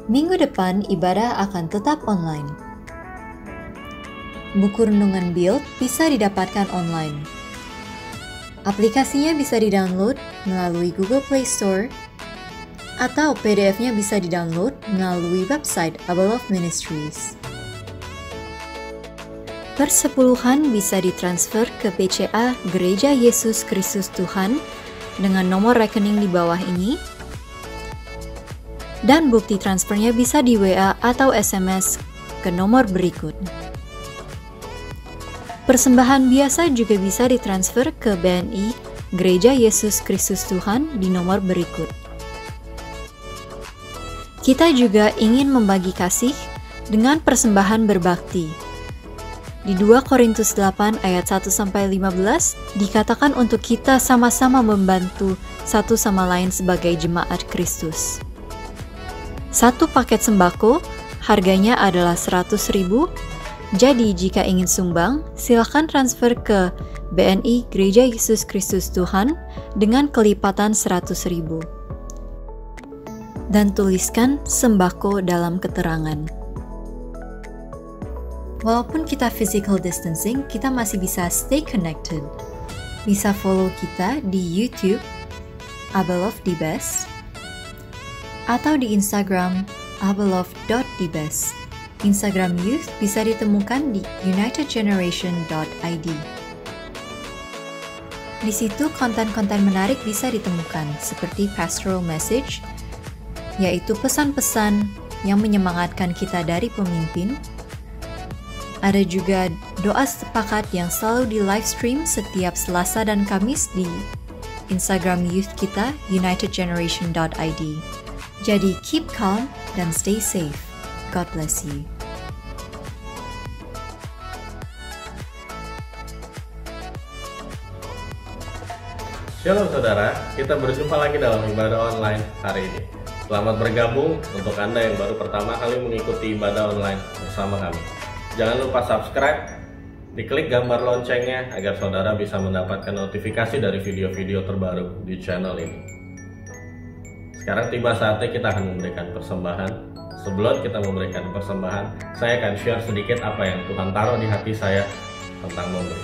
Minggu depan ibadah akan tetap online. Buku renungan Build bisa didapatkan online. Aplikasinya bisa didownload melalui Google Play Store atau PDF-nya bisa didownload melalui website Abelove Ministries. Persepuluhan bisa ditransfer ke BCA Gereja Yesus Kristus Tuhan dengan nomor rekening di bawah ini, dan bukti transfernya bisa di WA atau SMS ke nomor berikut. Persembahan biasa juga bisa ditransfer ke BNI Gereja Yesus Kristus Tuhan di nomor berikut. Kita juga ingin membagi kasih dengan persembahan berbakti. Di 2 Korintus 8 ayat 1-15 dikatakan untuk kita sama-sama membantu satu sama lain sebagai jemaat Kristus. Satu paket sembako harganya adalah 100.000. Jadi jika ingin sumbang, silakan transfer ke BNI Gereja Yesus Kristus Tuhan dengan kelipatan 100.000. Dan tuliskan sembako dalam keterangan. Walaupun kita physical distancing, kita masih bisa stay connected. Bisa follow kita di YouTube, Abelove Dibes, atau di Instagram, abelove.dibes. Instagram Youth bisa ditemukan di unitedgeneration.id. Di situ konten-konten menarik bisa ditemukan, seperti pastoral message, yaitu pesan-pesan yang menyemangatkan kita dari pemimpin. Ada juga doa sepakat yang selalu di live stream setiap Selasa dan Kamis di Instagram Youth kita, unitedgeneration.id. Jadi keep calm dan stay safe. God bless you. Shalom saudara, kita berjumpa lagi dalam ibadah online hari ini. Selamat bergabung untuk Anda yang baru pertama kali mengikuti ibadah online bersama kami. Jangan lupa subscribe, diklik gambar loncengnya agar saudara bisa mendapatkan notifikasi dari video-video terbaru di channel ini. Sekarang tiba saatnya kita akan memberikan persembahan. Sebelum kita memberikan persembahan, saya akan share sedikit apa yang Tuhan taruh di hati saya tentang memberi.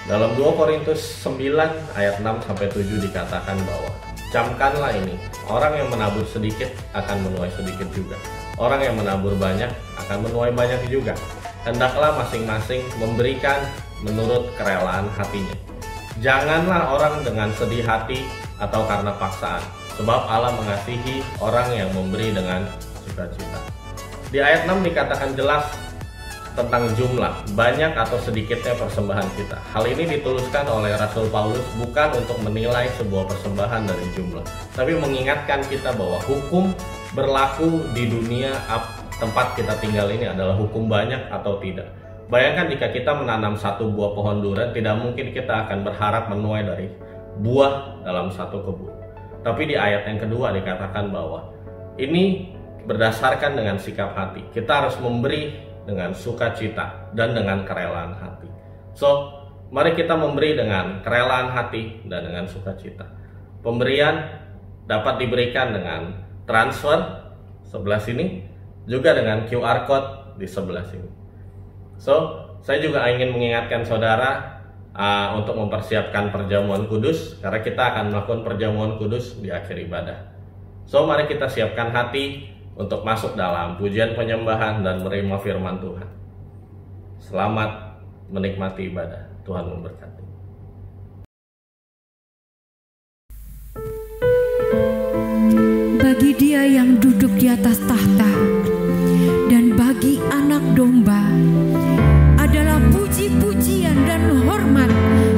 Dalam 2 Korintus 9 ayat 6-7 dikatakan bahwa camkanlah ini, orang yang menabur sedikit akan menuai sedikit juga. Orang yang menabur banyak akan menuai banyak juga. Hendaklah masing-masing memberikan menurut kerelaan hatinya. Janganlah orang dengan sedih hati atau karena paksaan, sebab Allah mengasihi orang yang memberi dengan sukacita. Di ayat 6 dikatakan jelas tentang jumlah, banyak atau sedikitnya persembahan kita. Hal ini dituliskan oleh Rasul Paulus bukan untuk menilai sebuah persembahan dari jumlah, tapi mengingatkan kita bahwa hukum berlaku di dunia tempat kita tinggal ini adalah hukum banyak atau tidak. Bayangkan jika kita menanam satu buah pohon durian, tidak mungkin kita akan berharap menuai dari buah dalam satu kebun. Tapi di ayat yang kedua dikatakan bahwa ini berdasarkan dengan sikap hati. Kita harus memberi dengan sukacita dan dengan kerelaan hati. So, mari kita memberi dengan kerelaan hati dan dengan sukacita. Pemberian dapat diberikan dengan transfer sebelah sini, juga dengan QR code di sebelah sini. So, saya juga ingin mengingatkan saudara untuk mempersiapkan perjamuan kudus, karena kita akan melakukan perjamuan kudus di akhir ibadah. So, mari kita siapkan hati untuk masuk dalam pujian penyembahan dan menerima firman Tuhan. Selamat menikmati ibadah. Tuhan memberkati. Bagi Dia yang duduk di atas tahta dan bagi Anak Domba adalah puji-pujian dan hormat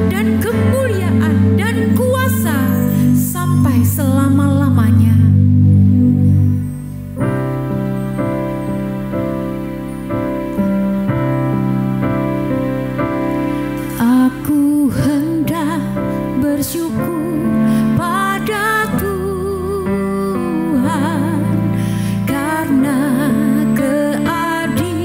dan kemuliaan dan kuasa sampai selama-lamanya. Aku hendak bersyukur pada Tuhan karena keadilan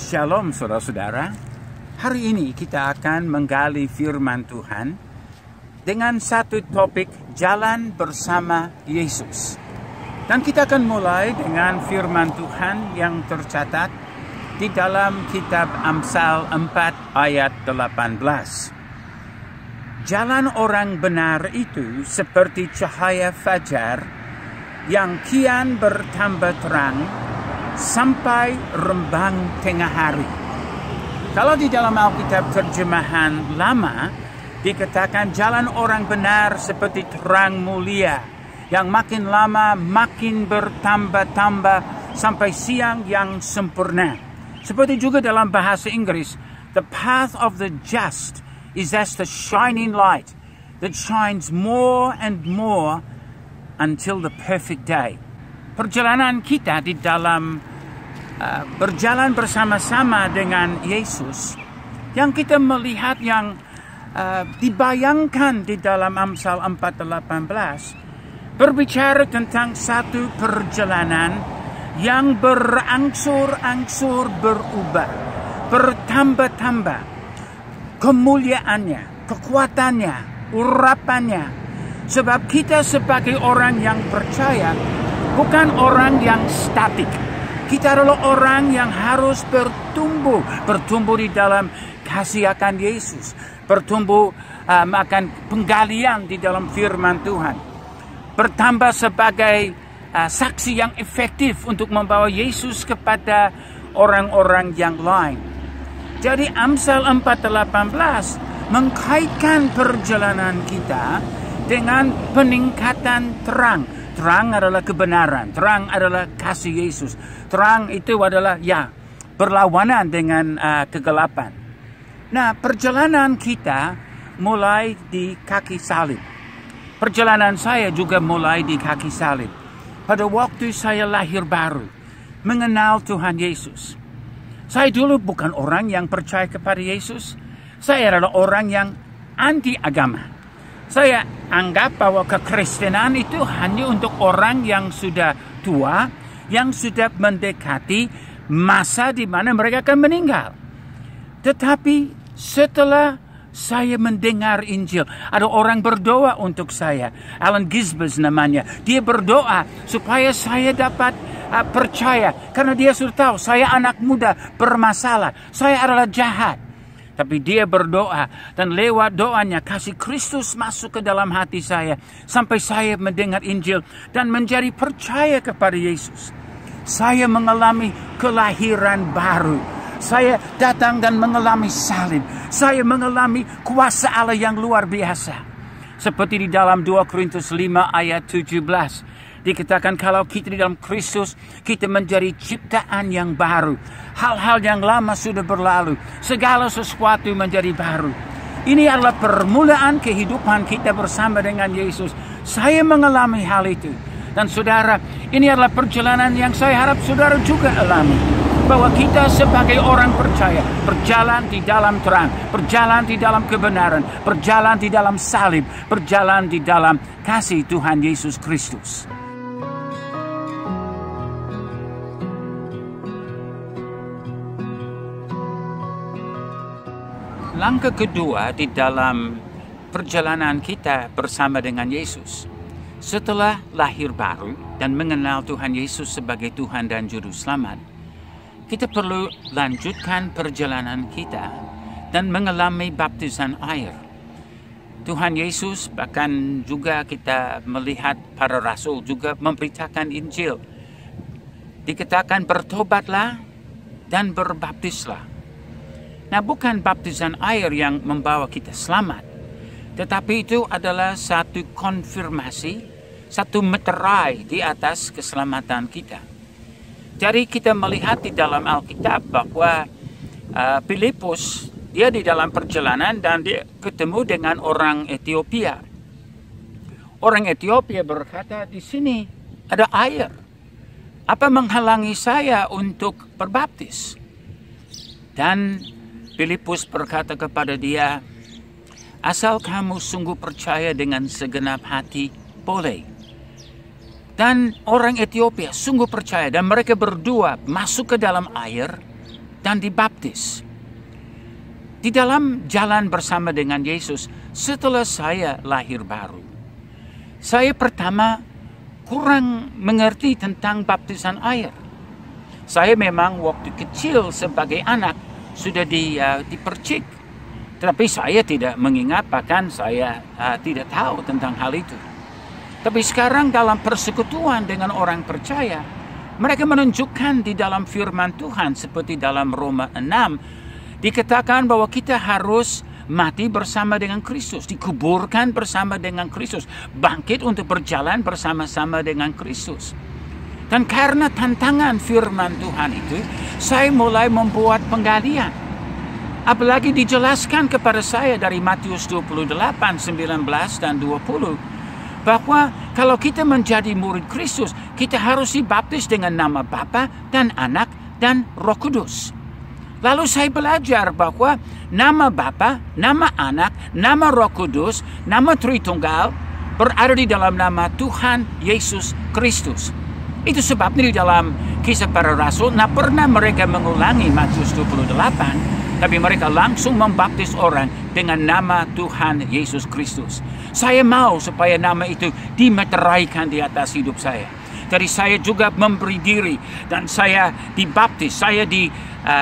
Shalom saudara-saudara. Hari ini kita akan menggali firman Tuhan dengan satu topik, jalan bersama Yesus. Dan kita akan mulai dengan firman Tuhan yang tercatat di dalam kitab Amsal 4 ayat 18. Jalan orang benar itu seperti cahaya fajar yang kian bertambah terang sampai rembang tengah hari. Kalau di dalam Alkitab terjemahan lama, dikatakan jalan orang benar seperti terang mulia, yang makin lama makin bertambah-tambah sampai siang yang sempurna. Seperti juga dalam bahasa Inggris, the path of the just is as the shining light that shines more and more until the perfect day. Perjalanan kita di dalam berjalan bersama-sama dengan Yesus, yang kita melihat yang dibayangkan di dalam Amsal 4:18, berbicara tentang satu perjalanan yang berangsur-angsur berubah, bertambah-tambah kemuliaannya, kekuatannya, urapannya. Sebab kita sebagai orang yang percaya bukan orang yang statik. Kita adalah orang yang harus bertumbuh di dalam kasih akan Yesus, bertumbuh akan penggalian di dalam firman Tuhan, bertambah sebagai saksi yang efektif untuk membawa Yesus kepada orang-orang yang lain. Jadi Amsal 4:18 mengkaitkan perjalanan kita dengan peningkatan terang. Terang adalah kebenaran, terang adalah kasih Yesus. Terang itu adalah berlawanan dengan kegelapan. Nah, perjalanan kita mulai di kaki salib. Perjalanan saya juga mulai di kaki salib. Pada waktu saya lahir baru, mengenal Tuhan Yesus. Saya dulu bukan orang yang percaya kepada Yesus. Saya adalah orang yang anti agama. Saya anggap bahwa kekristenan itu hanya untuk orang yang sudah tua, yang sudah mendekati masa di mana mereka akan meninggal. Tetapi setelah saya mendengar Injil, ada orang berdoa untuk saya. Alan Gisbers namanya. Dia berdoa supaya saya dapat percaya. Karena dia sudah tahu saya anak muda bermasalah. Saya adalah jahat. Tapi dia berdoa, dan lewat doanya kasih Kristus masuk ke dalam hati saya. Sampai saya mendengar Injil dan menjadi percaya kepada Yesus. Saya mengalami kelahiran baru. Saya datang dan mengalami salib. Saya mengalami kuasa Allah yang luar biasa. Seperti di dalam 2 Korintus 5 ayat 17. Dikatakan kalau kita di dalam Kristus, kita menjadi ciptaan yang baru. Hal-hal yang lama sudah berlalu. Segala sesuatu menjadi baru. Ini adalah permulaan kehidupan kita bersama dengan Yesus. Saya mengalami hal itu. Dan saudara, ini adalah perjalanan yang saya harap saudara juga alami. Bahwa kita sebagai orang percaya, berjalan di dalam terang, berjalan di dalam kebenaran, berjalan di dalam salib, berjalan di dalam kasih Tuhan Yesus Kristus. Langkah kedua di dalam perjalanan kita bersama dengan Yesus. Setelah lahir baru dan mengenal Tuhan Yesus sebagai Tuhan dan Juru Selamat, kita perlu lanjutkan perjalanan kita dan mengalami baptisan air. Tuhan Yesus, bahkan juga kita melihat para rasul juga memberitakan Injil. Dikatakan bertobatlah dan berbaptislah. Nah, bukan baptisan air yang membawa kita selamat, tetapi itu adalah satu konfirmasi, satu meterai di atas keselamatan kita. Jadi kita melihat di dalam Alkitab bahwa Filipus, dia di dalam perjalanan dan dia ketemu dengan orang Ethiopia. Orang Ethiopia berkata, di sini ada air. Apa menghalangi saya untuk berbaptis? Dan Filipus berkata kepada dia, asal kamu sungguh percaya dengan segenap hati, boleh. Dan orang Ethiopia sungguh percaya dan mereka berdua masuk ke dalam air dan dibaptis. Di dalam jalan bersama dengan Yesus, setelah saya lahir baru, saya pertama kurang mengerti tentang baptisan air. Saya memang waktu kecil sebagai anak sudah dipercik, tetapi saya tidak mengingat, bahkan saya tidak tahu tentang hal itu. Tapi sekarang dalam persekutuan dengan orang percaya, mereka menunjukkan di dalam firman Tuhan seperti dalam Roma 6, dikatakan bahwa kita harus mati bersama dengan Kristus, dikuburkan bersama dengan Kristus, bangkit untuk berjalan bersama-sama dengan Kristus. Dan karena tantangan firman Tuhan itu, saya mulai membuat penggalian. Apalagi dijelaskan kepada saya dari Matius 28, 19 dan 20, bahwa kalau kita menjadi murid Kristus, kita harus dibaptis dengan nama Bapa dan Anak dan Roh Kudus. Lalu saya belajar bahwa nama Bapa, nama Anak, nama Roh Kudus, nama Tritunggal berada di dalam nama Tuhan Yesus Kristus. Itu sebabnya di dalam Kisah Para Rasul, pernah mereka mengulangi Matius 28, tapi mereka langsung membaptis orang dengan nama Tuhan Yesus Kristus. Saya mau supaya nama itu dimeteraikan di atas hidup saya. Jadi saya juga memberi diri dan saya dibaptis, saya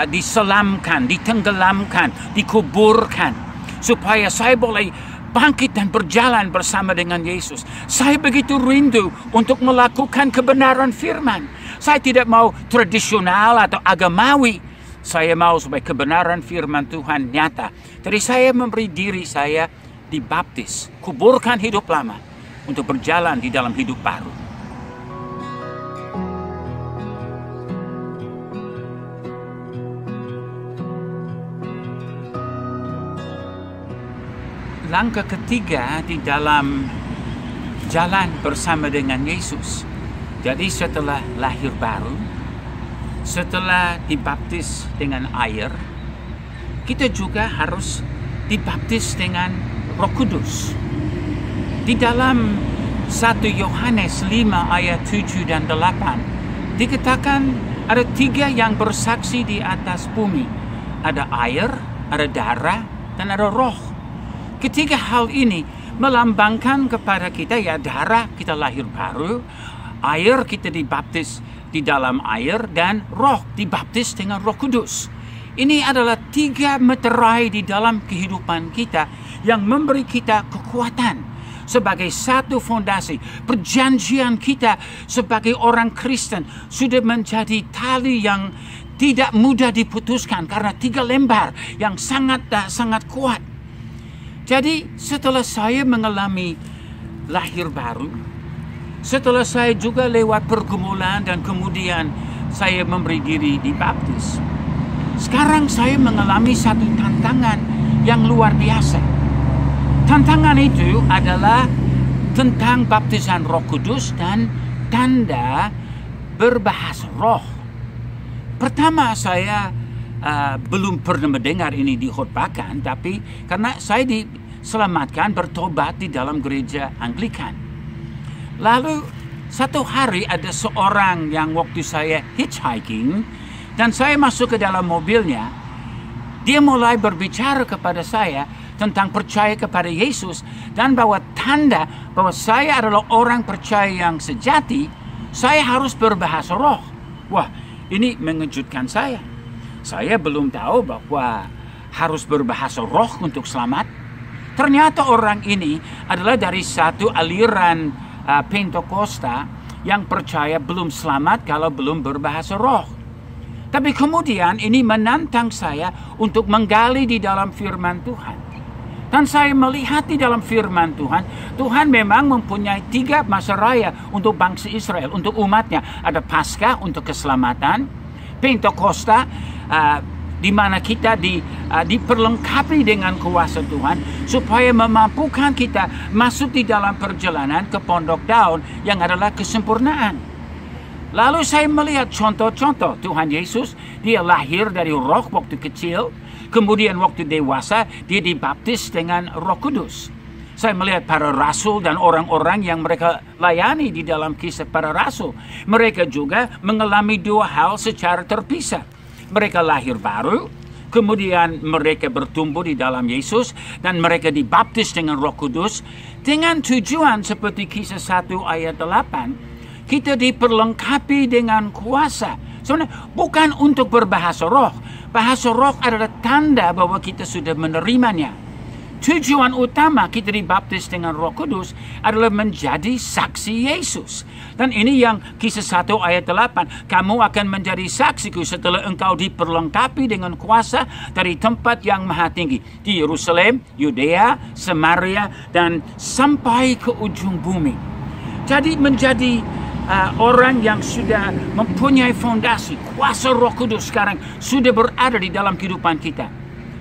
diselamkan, ditenggelamkan, dikuburkan, supaya saya boleh bangkit dan berjalan bersama dengan Yesus. Saya begitu rindu untuk melakukan kebenaran firman. Saya tidak mau tradisional atau agamawi. Saya mau supaya kebenaran firman Tuhan nyata. Jadi saya memberi diri saya dibaptis, kuburkan hidup lama untuk berjalan di dalam hidup baru. Langkah ketiga di dalam jalan bersama dengan Yesus. Jadi setelah lahir baru, setelah dibaptis dengan air, kita juga harus dibaptis dengan Roh Kudus. Di dalam 1 Yohanes 5 ayat 7 dan 8 dikatakan ada 3 yang bersaksi di atas bumi. Ada air, ada darah, dan ada roh. Ketiga hal ini melambangkan kepada kita, ya, darah kita lahir baru, air kita dibaptis di dalam air, dan roh dibaptis dengan Roh Kudus. Ini adalah 3 meterai di dalam kehidupan kita yang memberi kita kekuatan sebagai satu fondasi. Perjanjian kita sebagai orang Kristen sudah menjadi tali yang tidak mudah diputuskan karena 3 lembar yang sangat kuat. Jadi setelah saya mengalami lahir baru, setelah saya juga lewat pergumulan dan kemudian saya memberi diri dibaptis, sekarang saya mengalami satu tantangan yang luar biasa. Tantangan itu adalah tentang baptisan Roh Kudus dan tanda berbahasa roh. Pertama saya belum pernah mendengar ini dikhotbahkan, tapi karena saya diselamatkan bertobat di dalam gereja Anglikan. Lalu satu hari ada seorang yang waktu saya hitchhiking dan saya masuk ke dalam mobilnya, dia mulai berbicara kepada saya tentang percaya kepada Yesus dan bahwa tanda bahwa saya adalah orang percaya yang sejati, saya harus berbahasa roh. Wah, ini mengejutkan saya. Saya belum tahu bahwa harus berbahasa roh untuk selamat. Ternyata orang ini adalah dari satu aliran Pentakosta yang percaya belum selamat kalau belum berbahasa roh. Tapi kemudian ini menantang saya untuk menggali di dalam firman Tuhan. Dan saya melihat di dalam firman Tuhan, Tuhan memang mempunyai 3 masa raya untuk bangsa Israel, untuk umatnya. Ada Paskah untuk keselamatan, Pentakosta di mana kita diperlengkapi dengan kuasa Tuhan supaya memampukan kita masuk di dalam perjalanan ke pondok daun yang adalah kesempurnaan. Lalu saya melihat contoh-contoh Tuhan Yesus, dia lahir dari roh waktu kecil, kemudian waktu dewasa dia dibaptis dengan Roh Kudus. Saya melihat para rasul dan orang-orang yang mereka layani di dalam Kisah Para Rasul. Mereka juga mengalami 2 hal secara terpisah. mereka lahir baru, kemudian mereka bertumbuh di dalam Yesus, dan mereka dibaptis dengan Roh Kudus, dengan tujuan seperti Kisah 1 ayat 8, kita diperlengkapi dengan kuasa. Sebenarnya bukan untuk berbahasa roh. Bahasa roh adalah tanda bahwa kita sudah menerimanya. Tujuan utama kita dibaptis dengan Roh Kudus adalah menjadi saksi Yesus. Dan ini yang Kisah 1 ayat 8. Kamu akan menjadi saksiku setelah engkau diperlengkapi dengan kuasa dari tempat yang maha tinggi. Di Yerusalem, Yudea, Samaria, dan sampai ke ujung bumi. Jadi menjadi orang yang sudah mempunyai fondasi, kuasa Roh Kudus sekarang sudah berada di dalam kehidupan kita.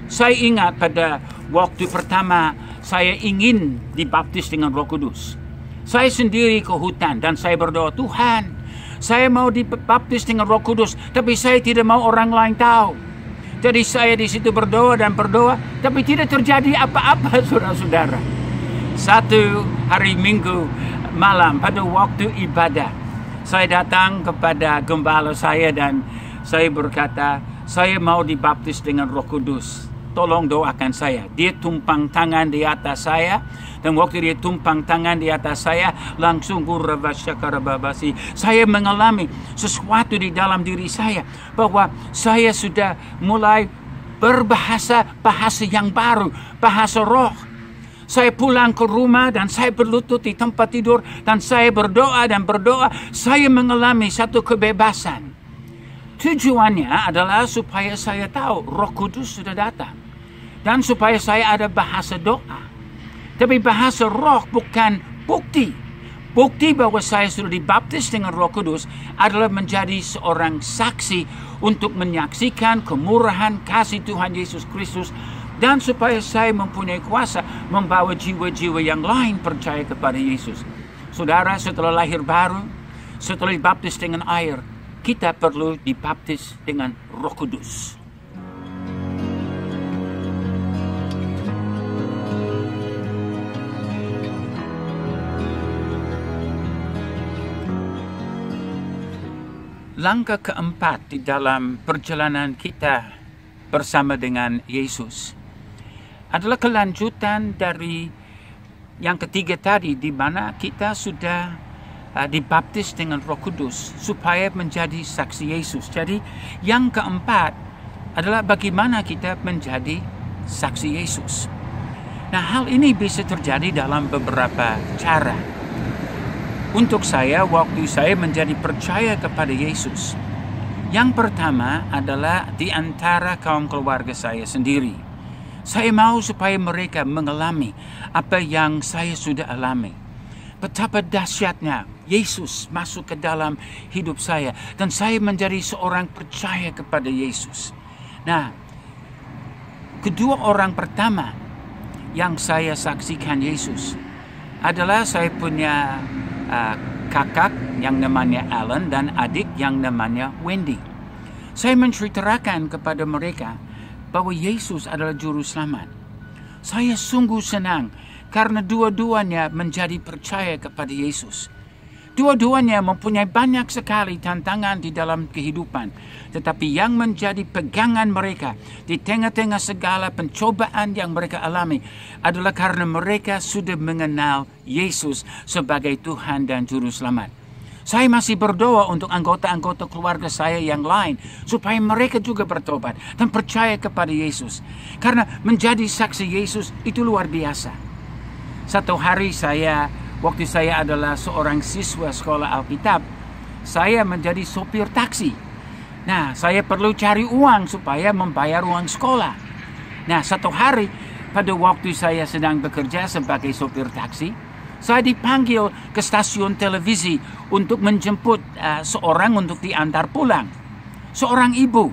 Saya ingat pada waktu pertama saya ingin dibaptis dengan Roh Kudus. Saya sendiri ke hutan dan saya berdoa, Tuhan, saya mau dibaptis dengan Roh Kudus, tapi saya tidak mau orang lain tahu. Jadi saya di situ berdoa dan berdoa, tapi tidak terjadi apa-apa, saudara-saudara. Satu hari Minggu malam pada waktu ibadah, saya datang kepada gembala saya dan saya berkata, saya mau dibaptis dengan Roh Kudus. Tolong doakan saya. Dia tumpang tangan di atas saya, dan waktu dia tumpang tangan di atas saya, langsung saya mengalami sesuatu di dalam diri saya, bahwa saya sudah mulai berbahasa yang baru, bahasa roh. Saya pulang ke rumah dan saya berlutut di tempat tidur dan saya berdoa dan berdoa. Saya mengalami satu kebebasan. Tujuannya adalah supaya saya tahu Roh Kudus sudah datang. Dan supaya saya ada bahasa doa. Tapi bahasa roh bukan bukti. Bukti bahwa saya sudah dibaptis dengan Roh Kudus adalah menjadi seorang saksi untuk menyaksikan kemurahan kasih Tuhan Yesus Kristus. Dan supaya saya mempunyai kuasa membawa jiwa-jiwa yang lain percaya kepada Yesus. Saudara, setelah lahir baru, setelah dibaptis dengan air, kita perlu dibaptis dengan Roh Kudus. Langkah keempat di dalam perjalanan kita bersama dengan Yesus adalah kelanjutan dari yang ketiga tadi, di mana kita sudah dibaptis dengan Roh Kudus supaya menjadi saksi Yesus. Jadi yang keempat adalah bagaimana kita menjadi saksi Yesus. Nah, hal ini bisa terjadi dalam beberapa cara. Untuk saya, waktu saya menjadi percaya kepada Yesus, yang pertama adalah di antara kaum keluarga saya sendiri. Saya mau supaya mereka mengalami apa yang saya sudah alami. Betapa dahsyatnya Yesus masuk ke dalam hidup saya, dan saya menjadi seorang percaya kepada Yesus. Nah, kedua orang pertama yang saya saksikan Yesus adalah saya punya kakak yang namanya Alan dan adik yang namanya Wendy. Saya menceritakan kepada mereka bahwa Yesus adalah juru selamat. Saya sungguh senang karena dua-duanya menjadi percaya kepada Yesus. Dua-duanya mempunyai banyak sekali tantangan di dalam kehidupan. Tetapi yang menjadi pegangan mereka di tengah-tengah segala pencobaan yang mereka alami adalah karena mereka sudah mengenal Yesus sebagai Tuhan dan Juru Selamat. Saya masih berdoa untuk anggota-anggota keluarga saya yang lain supaya mereka juga bertobat dan percaya kepada Yesus. Karena menjadi saksi Yesus itu luar biasa. Satu hari waktu saya adalah seorang siswa sekolah Alkitab, saya menjadi sopir taksi. Nah, saya perlu cari uang supaya membayar uang sekolah. Nah, satu hari pada waktu saya sedang bekerja sebagai sopir taksi, saya dipanggil ke stasiun televisi untuk menjemput seorang untuk diantar pulang. Seorang ibu,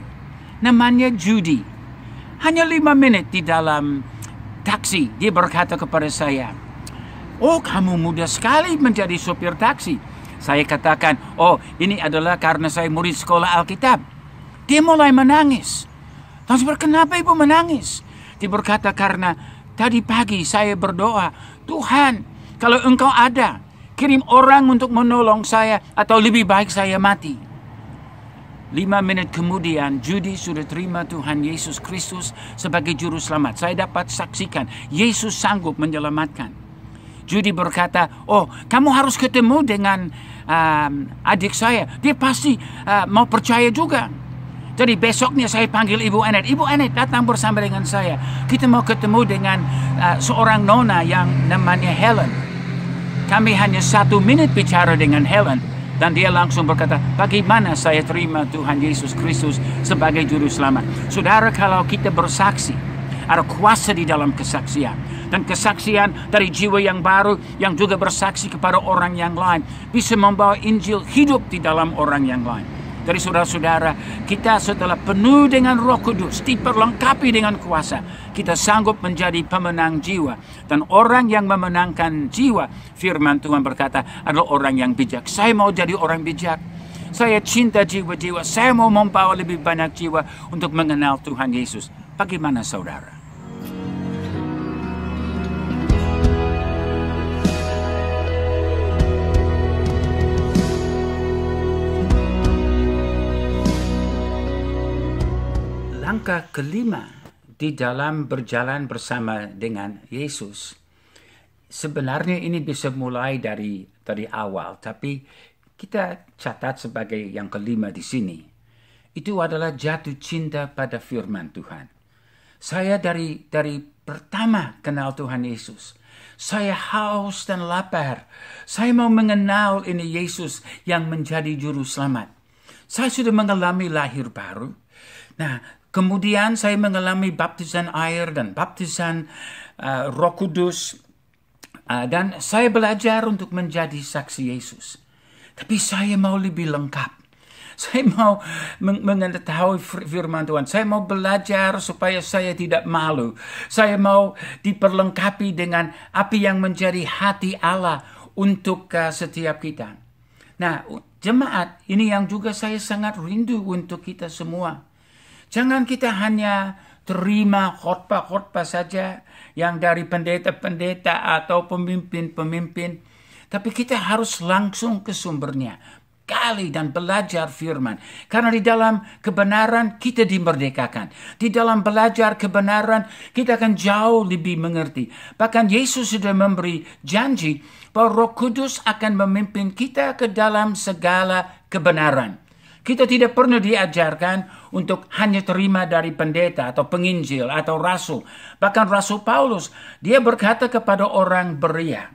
namanya Judy. Hanya 5 menit di dalam taksi, dia berkata kepada saya, "Oh, kamu muda sekali menjadi sopir taksi." Saya katakan, "Oh, ini adalah karena saya murid sekolah Alkitab." Dia mulai menangis. Terus kenapa ibu menangis? Dia berkata, "Karena tadi pagi saya berdoa, Tuhan, kalau Engkau ada, kirim orang untuk menolong saya atau lebih baik saya mati." 5 menit kemudian Judy sudah terima Tuhan Yesus Kristus sebagai juru selamat. Saya dapat saksikan Yesus sanggup menyelamatkan. Judy berkata, oh kamu harus ketemu dengan adik saya. Dia pasti mau percaya juga. Jadi besoknya saya panggil Ibu Anet. Ibu Anet datang bersama dengan saya. Kita mau ketemu dengan seorang nona yang namanya Helen. Kami hanya 1 menit bicara dengan Helen. Dan dia langsung berkata, bagaimana saya terima Tuhan Yesus Kristus sebagai juru selamat. Saudara, kalau kita bersaksi, ada kuasa di dalam kesaksian. Dan kesaksian dari jiwa yang baru yang juga bersaksi kepada orang yang lain bisa membawa Injil hidup di dalam orang yang lain. Jadi saudara-saudara, kita setelah penuh dengan Roh Kudus, diperlengkapi dengan kuasa, kita sanggup menjadi pemenang jiwa. Dan orang yang memenangkan jiwa, firman Tuhan berkata, adalah orang yang bijak. Saya mau jadi orang bijak. Saya cinta jiwa-jiwa. Saya mau membawa lebih banyak jiwa untuk mengenal Tuhan Yesus. Bagaimana saudara? Langkah kelima di dalam berjalan bersama dengan Yesus. Sebenarnya ini bisa mulai dari awal, tapi kita catat sebagai yang kelima di sini. Itu adalah jatuh cinta pada firman Tuhan. Saya dari pertama kenal Tuhan Yesus, saya haus dan lapar. Saya mau mengenal ini Yesus yang menjadi juru selamat. Saya sudah mengalami lahir baru. Nah, kemudian saya mengalami baptisan air dan baptisan Roh Kudus. Dan saya belajar untuk menjadi saksi Yesus. Tapi saya mau lebih lengkap. Saya mau mengetahui firman Tuhan. Saya mau belajar supaya saya tidak malu. Saya mau diperlengkapi dengan apa yang menjadi hati Allah untuk setiap kita. Nah, jemaat, ini yang juga saya sangat rindu untuk kita semua. Jangan kita hanya terima khotbah-khotbah saja yang dari pendeta-pendeta atau pemimpin-pemimpin. Tapi kita harus langsung ke sumbernya. Gali dan belajar firman. Karena di dalam kebenaran kita dimerdekakan. Di dalam belajar kebenaran kita akan jauh lebih mengerti. Bahkan Yesus sudah memberi janji bahwa Roh Kudus akan memimpin kita ke dalam segala kebenaran. Kita tidak pernah diajarkan untuk hanya terima dari pendeta atau penginjil atau rasul. Bahkan Rasul Paulus, dia berkata kepada orang Berea.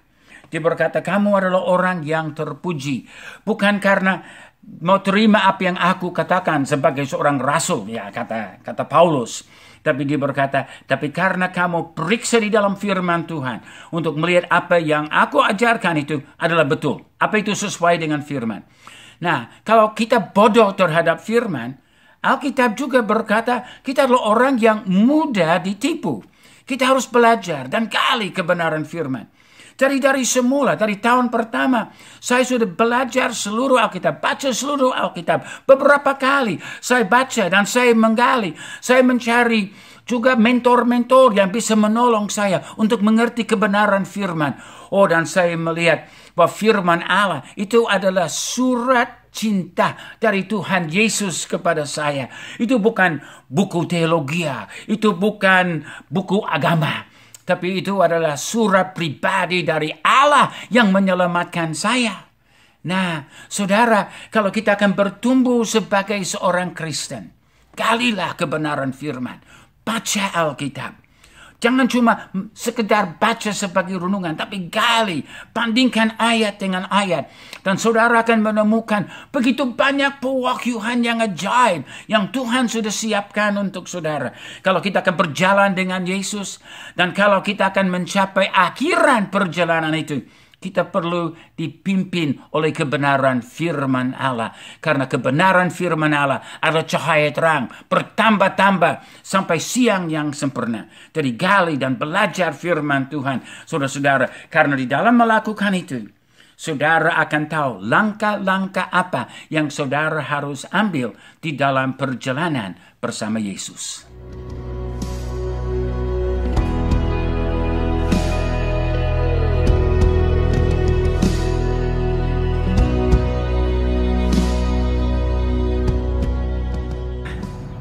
Dia berkata, kamu adalah orang yang terpuji. Bukan karena mau terima apa yang aku katakan sebagai seorang rasul. Ya, kata Paulus. Tapi dia berkata, tapi karena kamu periksa di dalam firman Tuhan. Untuk melihat apa yang aku ajarkan itu adalah betul. Apa itu sesuai dengan firman. Nah, kalau kita bodoh terhadap firman, Alkitab juga berkata kita adalah orang yang mudah ditipu. Kita harus belajar dan gali kebenaran firman. Dari semula, dari tahun pertama, saya sudah belajar seluruh Alkitab, baca seluruh Alkitab. Beberapa kali saya baca dan saya menggali. Saya mencari juga mentor-mentor yang bisa menolong saya untuk mengerti kebenaran firman. Oh, dan saya melihat bahwa firman Allah itu adalah surat cinta dari Tuhan Yesus kepada saya. Itu bukan buku teologi, itu bukan buku agama. Tapi itu adalah surat pribadi dari Allah yang menyelamatkan saya. Nah, saudara, kalau kita akan bertumbuh sebagai seorang Kristen, galilah kebenaran firman. Baca Alkitab. Jangan cuma sekedar baca sebagai renungan, tapi gali, bandingkan ayat dengan ayat. Dan saudara akan menemukan begitu banyak pewahyuan yang ajaib yang Tuhan sudah siapkan untuk saudara. Kalau kita akan berjalan dengan Yesus, dan kalau kita akan mencapai akhiran perjalanan itu, kita perlu dipimpin oleh kebenaran firman Allah. Karena kebenaran firman Allah adalah cahaya terang, bertambah-tambah sampai siang yang sempurna. Jadi gali dan belajar firman Tuhan, saudara-saudara. Karena di dalam melakukan itu, saudara akan tahu langkah-langkah apa yang saudara harus ambil di dalam perjalanan bersama Yesus.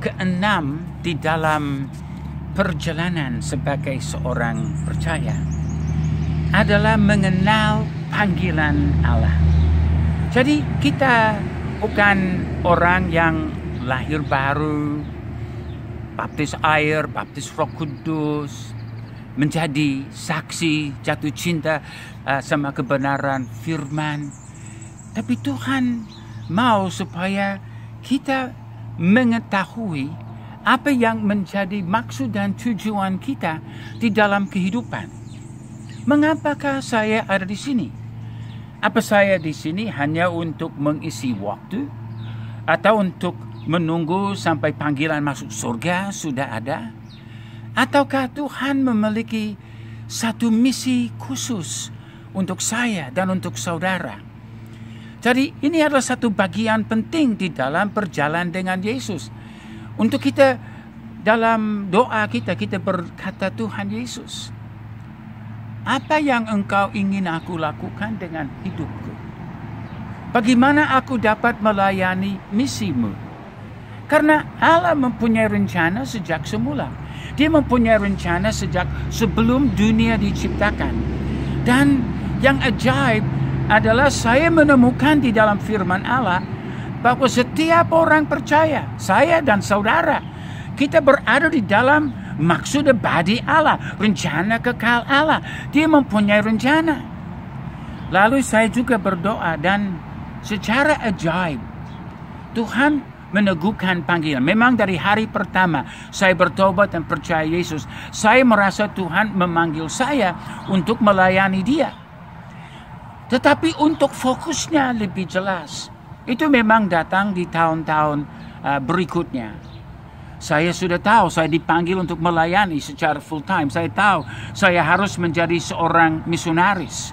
keenam di dalam perjalanan sebagai seorang percaya adalah mengenal panggilan Allah. Jadi kita bukan orang yang lahir baru, baptis air, baptis Roh Kudus, menjadi saksi jatuh cinta sama kebenaran firman. Tapi Tuhan mau supaya kita mengetahui apa yang menjadi maksud dan tujuan kita di dalam kehidupan. Mengapakah saya ada di sini? Apa saya di sini hanya untuk mengisi waktu? Atau untuk menunggu sampai panggilan masuk surga sudah ada? Ataukah Tuhan memiliki satu misi khusus untuk saya dan untuk saudara? Jadi ini adalah satu bagian penting di dalam perjalanan dengan Yesus. Untuk kita dalam doa kita berkata, Tuhan Yesus, apa yang Engkau ingin aku lakukan dengan hidupku? Bagaimana aku dapat melayani misimu? Karena Allah mempunyai rencana sejak semula. Dia mempunyai rencana sejak sebelum dunia diciptakan. Dan yang ajaib adalah saya menemukan di dalam firman Allah bahwa setiap orang percaya, saya dan saudara, kita berada di dalam maksud abadi Allah, rencana kekal Allah. Dia mempunyai rencana. Lalu saya juga berdoa dan secara ajaib Tuhan meneguhkan panggilan. Memang dari hari pertama saya bertobat dan percaya Yesus, saya merasa Tuhan memanggil saya untuk melayani Dia. Tetapi untuk fokusnya lebih jelas, itu memang datang di tahun-tahun berikutnya. Saya sudah tahu saya dipanggil untuk melayani secara full time. Saya tahu saya harus menjadi seorang misionaris.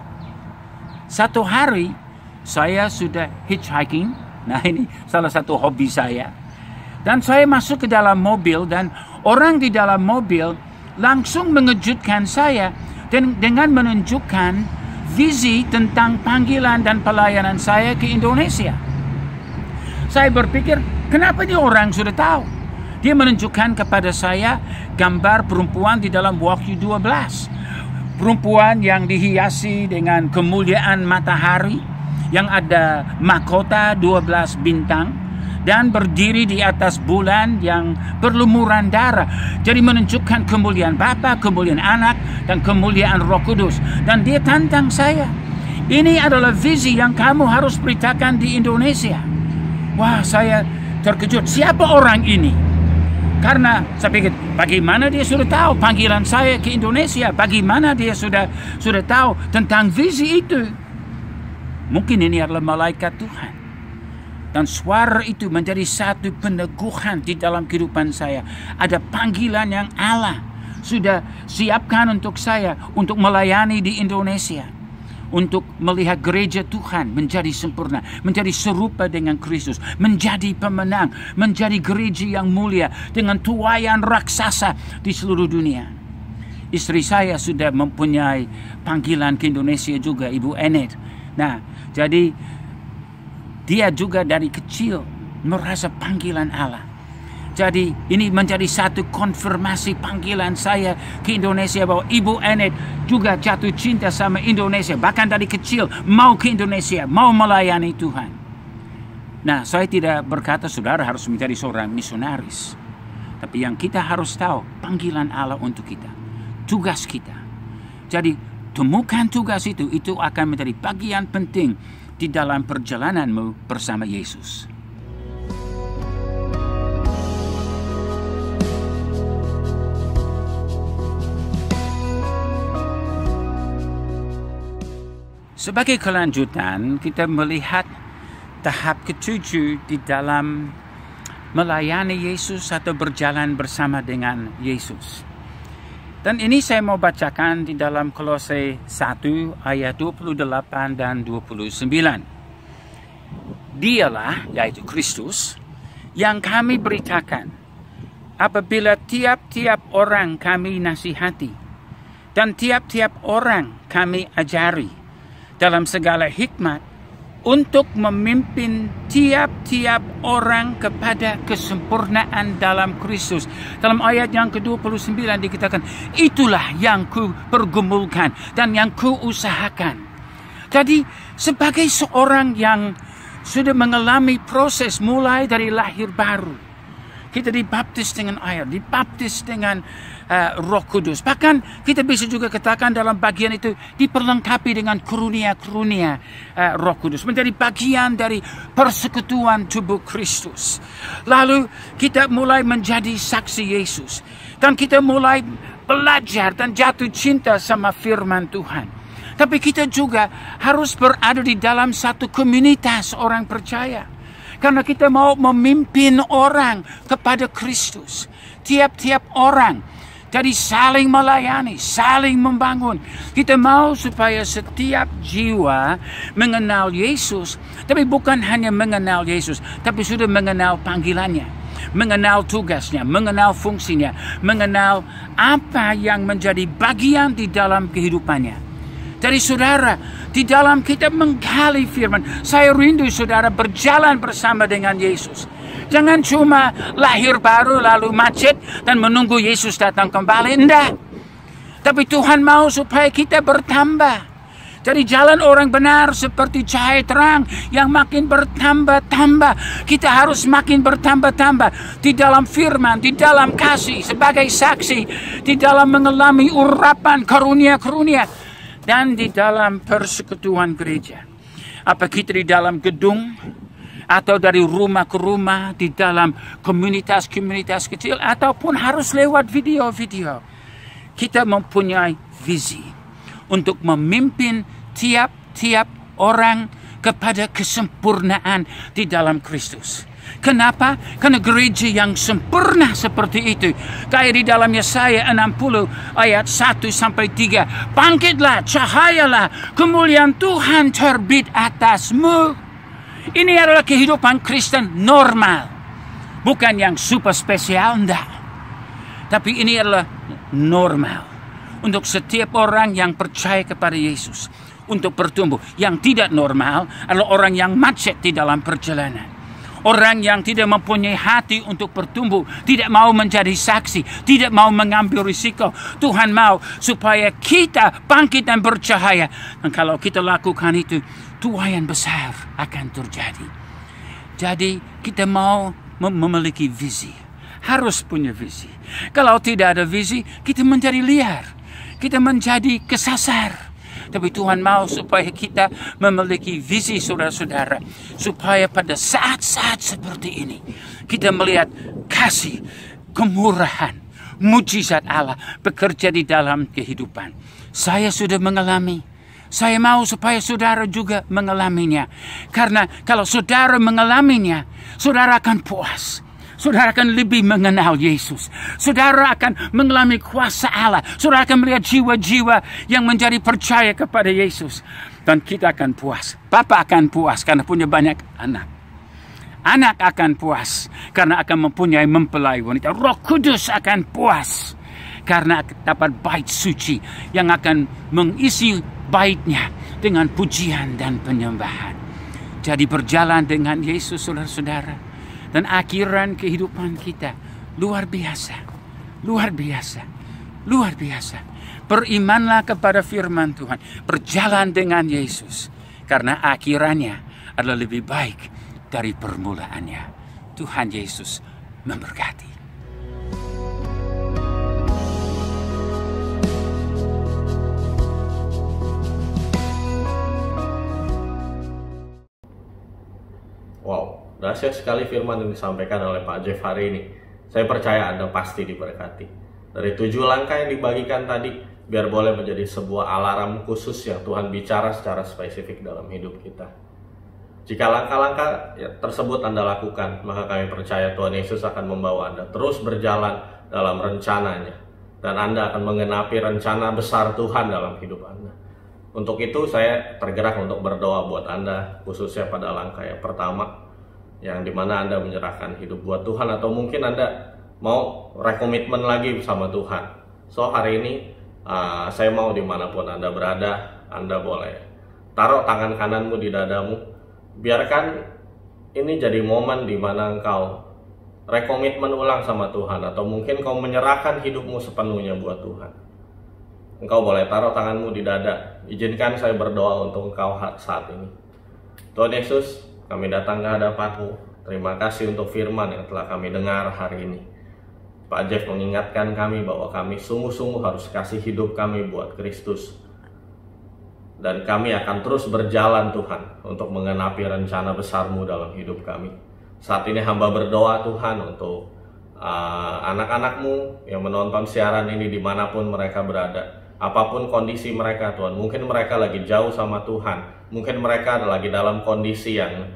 Satu hari saya sudah hitchhiking. Nah, ini salah satu hobi saya. Dan saya masuk ke dalam mobil dan orang di dalam mobil langsung mengejutkan saya dengan menunjukkan visi tentang panggilan dan pelayanan saya ke Indonesia. Saya berpikir, kenapa dia orang sudah tahu? Dia menunjukkan kepada saya gambar perempuan di dalam Wahyu 12. Perempuan yang dihiasi dengan kemuliaan matahari, yang ada mahkota 12 bintang, dan berdiri di atas bulan yang berlumuran darah. Jadi menunjukkan kemuliaan Bapa, kemuliaan Anak, dan kemuliaan Roh Kudus. Dan dia tantang saya, ini adalah visi yang kamu harus beritakan di Indonesia. Wah, saya terkejut. Siapa orang ini? Karena saya pikir, bagaimana dia sudah tahu panggilan saya ke Indonesia? Bagaimana dia sudah tahu tentang visi itu? Mungkin ini adalah malaikat Tuhan. Dan suara itu menjadi satu peneguhan di dalam kehidupan saya. Ada panggilan yang Allah sudah siapkan untuk saya untuk melayani di Indonesia. Untuk melihat gereja Tuhan menjadi sempurna, menjadi serupa dengan Kristus, menjadi pemenang, menjadi gereja yang mulia dengan tuaian raksasa di seluruh dunia. Istri saya sudah mempunyai panggilan ke Indonesia juga, Ibu Enet. Nah, jadi dia juga dari kecil merasa panggilan Allah. Jadi ini menjadi satu konfirmasi panggilan saya ke Indonesia, bahwa Ibu Enet juga jatuh cinta sama Indonesia. Bahkan dari kecil mau ke Indonesia, mau melayani Tuhan. Nah, saya tidak berkata saudara harus menjadi seorang misionaris. Tapi yang kita harus tahu, panggilan Allah untuk kita, tugas kita. Jadi temukan tugas itu akan menjadi bagian penting di dalam perjalananmu bersama Yesus. Sebagai kelanjutan, kita melihat tahap ketujuh di dalam melayani Yesus atau berjalan bersama dengan Yesus. Dan ini saya mau bacakan di dalam Kolose 1 ayat 28 dan 29. Dialah, yaitu Kristus, yang kami beritakan apabila tiap-tiap orang kami nasihati dan tiap-tiap orang kami ajari dalam segala hikmat untuk memimpin tiap-tiap orang kepada kesempurnaan dalam Kristus. Dalam ayat yang ke-29 dikatakan, itulah yang ku pergumulkan dan yang ku usahakan. Jadi sebagai seorang yang sudah mengalami proses mulai dari lahir baru, kita dibaptis dengan air, dibaptis dengan Roh Kudus. Bahkan kita bisa juga katakan dalam bagian itu diperlengkapi dengan karunia-karunia Roh Kudus. Menjadi bagian dari persekutuan tubuh Kristus. Lalu kita mulai menjadi saksi Yesus. Dan kita mulai belajar dan jatuh cinta sama firman Tuhan. Tapi kita juga harus berada di dalam satu komunitas orang percaya. Karena kita mau memimpin orang kepada Kristus. Tiap-tiap orang. Jadi saling melayani, saling membangun. Kita mau supaya setiap jiwa mengenal Yesus. Tapi bukan hanya mengenal Yesus, tapi sudah mengenal panggilannya. Mengenal tugasnya, mengenal fungsinya. Mengenal apa yang menjadi bagian di dalam kehidupannya. Jadi saudara, di dalam kita menggali firman, saya rindu saudara berjalan bersama dengan Yesus. Jangan cuma lahir baru lalu macet dan menunggu Yesus datang kembali. Enggak. Tapi Tuhan mau supaya kita bertambah. Jadi jalan orang benar seperti cahaya terang yang makin bertambah-tambah. Kita harus makin bertambah-tambah di dalam firman, di dalam kasih, sebagai saksi, di dalam mengalami urapan karunia-karunia, dan di dalam persekutuan gereja. Apa kita di dalam gedung, atau dari rumah ke rumah, di dalam komunitas-komunitas kecil, ataupun harus lewat video-video. Kita mempunyai visi untuk memimpin tiap-tiap orang kepada kesempurnaan di dalam Kristus. Kenapa? Karena gereja yang sempurna seperti itu, kayak di dalam Yesaya 60 ayat 1-3. Bangkitlah, cahayalah, kemuliaan Tuhan terbit atasmu. Ini adalah kehidupan Kristen normal. Bukan yang super spesial, enggak. Tapi ini adalah normal. Untuk setiap orang yang percaya kepada Yesus. Untuk bertumbuh. Yang tidak normal adalah orang yang macet di dalam perjalanan. Orang yang tidak mempunyai hati untuk bertumbuh. Tidak mau menjadi saksi. Tidak mau mengambil risiko. Tuhan mau supaya kita bangkit dan bercahaya. Dan kalau kita lakukan itu, tuaian besar akan terjadi. Jadi kita mau memiliki visi. Harus punya visi. Kalau tidak ada visi, kita menjadi liar. Kita menjadi kesasar. Tapi Tuhan mau supaya kita memiliki visi, saudara-saudara. Supaya pada saat-saat seperti ini, kita melihat kasih, kemurahan, mujizat Allah bekerja di dalam kehidupan. Saya sudah mengalami. Saya mau supaya saudara juga mengalaminya. Karena kalau saudara mengalaminya, saudara akan puas. Saudara akan lebih mengenal Yesus. Saudara akan mengalami kuasa Allah. Saudara akan melihat jiwa-jiwa yang menjadi percaya kepada Yesus. Dan kita akan puas. Bapak akan puas karena punya banyak anak. Anak akan puas karena akan mempunyai mempelai wanita. Roh Kudus akan puas karena dapat bait suci yang akan mengisi baitnya dengan pujian dan penyembahan. Jadi berjalan dengan Yesus, saudara-saudara, dan akhiran kehidupan kita luar biasa, luar biasa, luar biasa. Berimanlah kepada firman Tuhan, berjalan dengan Yesus, karena akhirannya adalah lebih baik dari permulaannya. Tuhan Yesus memberkati. Wow, dahsyat sekali firman yang disampaikan oleh Pak Jeff hari ini. Saya percaya Anda pasti diberkati. Dari 7 langkah yang dibagikan tadi, biar boleh menjadi sebuah alarm khusus yang Tuhan bicara secara spesifik dalam hidup kita. Jika langkah-langkah tersebut Anda lakukan, maka kami percaya Tuhan Yesus akan membawa Anda terus berjalan dalam rencananya. Dan Anda akan mengenapi rencana besar Tuhan dalam hidup Anda. Untuk itu saya tergerak untuk berdoa buat Anda, khususnya pada langkah yang pertama, yang dimana Anda menyerahkan hidup buat Tuhan, atau mungkin Anda mau rekomitmen lagi sama Tuhan. So hari ini saya mau dimanapun Anda berada, Anda boleh taruh tangan kananmu di dadamu, biarkan ini jadi momen di mana engkau rekomitmen ulang sama Tuhan, atau mungkin kau menyerahkan hidupmu sepenuhnya buat Tuhan. Engkau boleh taruh tanganmu di dada. Izinkan saya berdoa untuk engkau saat ini. Tuhan Yesus, kami datang ke hadapan-Mu. Terima kasih untuk firman yang telah kami dengar hari ini. Pak Jeff mengingatkan kami bahwa kami sungguh-sungguh harus kasih hidup kami buat Kristus. Dan kami akan terus berjalan Tuhan untuk menggenapi rencana besar-Mu dalam hidup kami. Saat ini hamba berdoa Tuhan untuk anak-anak-Mu yang menonton siaran ini dimanapun mereka berada. Apapun kondisi mereka Tuhan, mungkin mereka lagi jauh sama Tuhan, mungkin mereka lagi dalam kondisi yang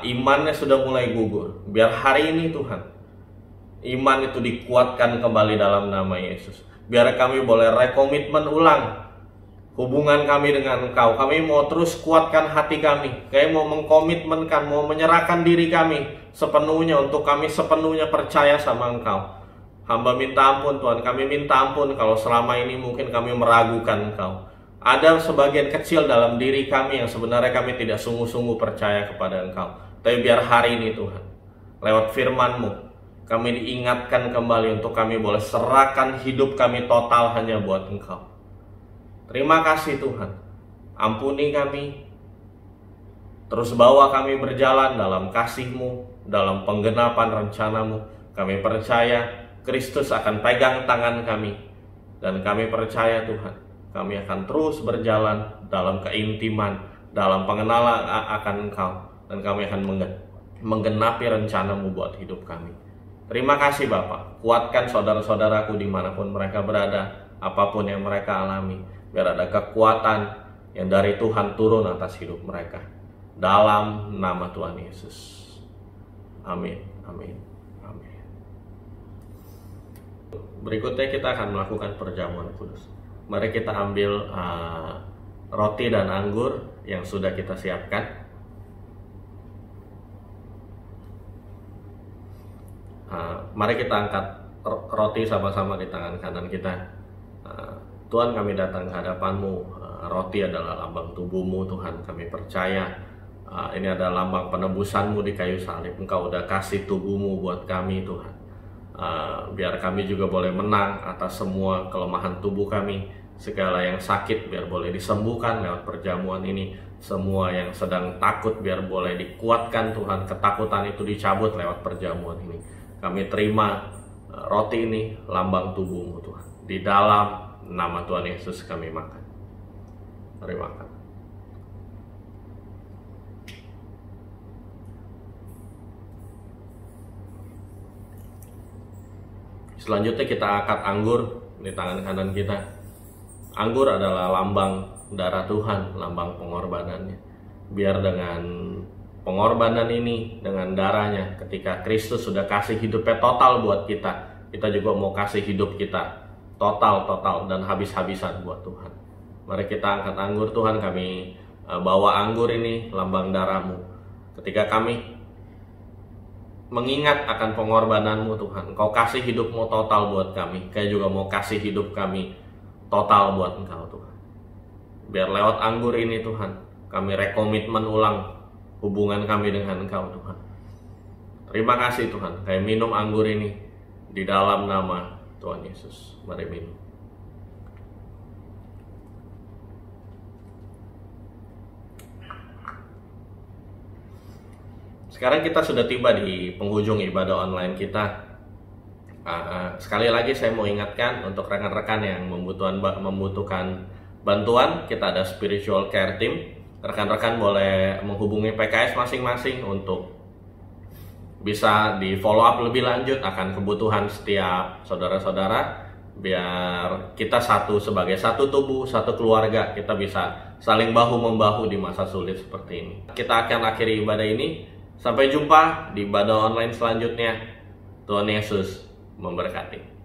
imannya sudah mulai gugur. Biar hari ini Tuhan, iman itu dikuatkan kembali dalam nama Yesus. Biar kami boleh rekomitmen ulang hubungan kami dengan Engkau. Kami mau terus kuatkan hati kami. Kami mau mengkomitmenkan, mau menyerahkan diri kami sepenuhnya untuk kami sepenuhnya percaya sama Engkau. Hamba minta ampun Tuhan, kami minta ampun kalau selama ini mungkin kami meragukan Engkau. Ada sebagian kecil dalam diri kami yang sebenarnya kami tidak sungguh-sungguh percaya kepada Engkau. Tapi biar hari ini Tuhan, lewat firman-Mu, kami diingatkan kembali untuk kami boleh serahkan hidup kami total hanya buat Engkau. Terima kasih Tuhan, ampuni kami, terus bawa kami berjalan dalam kasih-Mu, dalam penggenapan rencana-Mu. Kami percaya Kristus akan pegang tangan kami, dan kami percaya Tuhan, kami akan terus berjalan dalam keintiman, dalam pengenalan akan Engkau, dan kami akan menggenapi rencana-Mu buat hidup kami. Terima kasih Bapa, kuatkan saudara-saudaraku dimanapun mereka berada, apapun yang mereka alami, biar ada kekuatan yang dari Tuhan turun atas hidup mereka. Dalam nama Tuhan Yesus. Amin. Amin. Amin. Berikutnya kita akan melakukan perjamuan kudus. Mari kita ambil roti dan anggur yang sudah kita siapkan. Mari kita angkat roti sama-sama di tangan kanan kita. Tuhan, kami datang ke hadapan-Mu. Roti adalah lambang tubuh-Mu Tuhan. Kami percaya ini adalah lambang penebusan-Mu di kayu salib. Engkau udah kasih tubuh-Mu buat kami Tuhan. Biar kami juga boleh menang atas semua kelemahan tubuh kami. Segala yang sakit biar boleh disembuhkan lewat perjamuan ini. Semua yang sedang takut biar boleh dikuatkan Tuhan. Ketakutan itu dicabut lewat perjamuan ini. Kami terima roti ini, lambang tubuh-Mu Tuhan. Di dalam nama Tuhan Yesus kami makan. Mari makan. Selanjutnya kita angkat anggur di tangan kanan kita. Anggur adalah lambang darah Tuhan, lambang pengorbanannya. Biar dengan pengorbanan ini, dengan darahnya, ketika Kristus sudah kasih hidupnya total buat kita, kita juga mau kasih hidup kita total dan habis-habisan buat Tuhan. Mari kita angkat anggur Tuhan, kami bawa anggur ini, lambang darah-Mu. Ketika kami mengingat akan pengorbanan-Mu Tuhan, Engkau kasih hidup-Mu total buat kami. Kami juga mau kasih hidup kami total buat Engkau Tuhan. Biar lewat anggur ini Tuhan, kami rekomitmen ulang hubungan kami dengan Engkau Tuhan. Terima kasih Tuhan, kami minum anggur ini di dalam nama Tuhan Yesus. Mari minum. Sekarang kita sudah tiba di penghujung ibadah online kita. Sekali lagi saya mau ingatkan untuk rekan-rekan yang membutuhkan bantuan, kita ada spiritual care team. Rekan-rekan boleh menghubungi PKS masing-masing untuk bisa di follow up lebih lanjut akan kebutuhan setiap saudara-saudara. Biar kita sebagai satu tubuh, satu keluarga, kita bisa saling bahu-membahu di masa sulit seperti ini. Kita akan akhiri ibadah ini. Sampai jumpa di ibadah online selanjutnya. Tuhan Yesus memberkati.